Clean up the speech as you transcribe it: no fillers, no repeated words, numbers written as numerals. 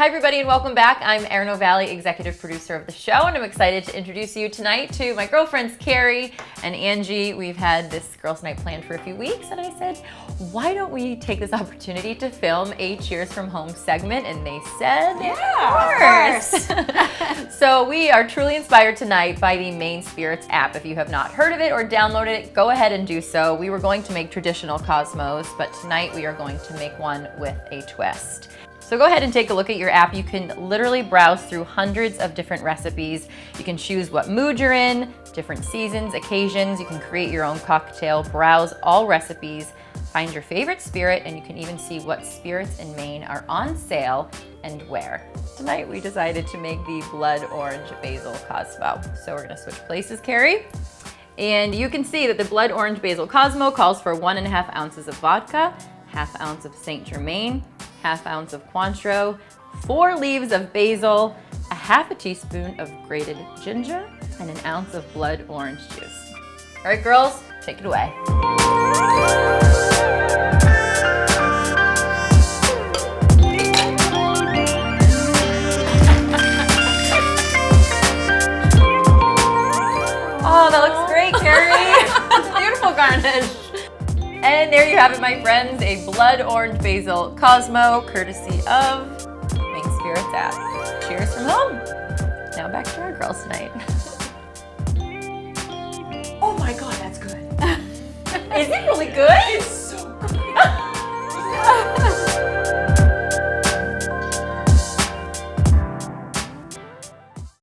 Hi everybody and welcome back. I'm Erin Ovalle, executive producer of the show, and I'm excited to introduce you tonight to my girlfriends Carrie and Angie. We've had this girls' night planned for a few weeks, and I said, why don't we take this opportunity to film a Cheers from Home segment? And they said, yeah, of course. So we are truly inspired tonight by the Maine Spirits app. If you have not heard of it or downloaded it, go ahead and do so. We were going to make traditional Cosmos, but tonight we are going to make one with a twist. So go ahead and take a look at your app. You can literally browse through hundreds of different recipes. You can choose what mood you're in, different seasons, occasions. You can create your own cocktail, browse all recipes, find your favorite spirit, and you can even see what spirits in Maine are on sale and where. Tonight we decided to make the Blood Orange Basil Cosmo. So we're gonna switch places, Carrie. And you can see that the Blood Orange Basil Cosmo calls for 1.5 ounces of vodka, 1/2 ounce of Saint Germain, 1/2 ounce of Cointreau, 4 leaves of basil, 1/2 teaspoon of grated ginger, and 1 ounce of blood orange juice. All right, girls, take it away. Oh, that looks great, Carrie. Beautiful garnish. And there you have it, my friends, a Blood Orange Basil Cosmo, courtesy of Maine Spirits app. Cheers from home. Now back to our girls' night. Oh my God, that's good. Is it really good? It's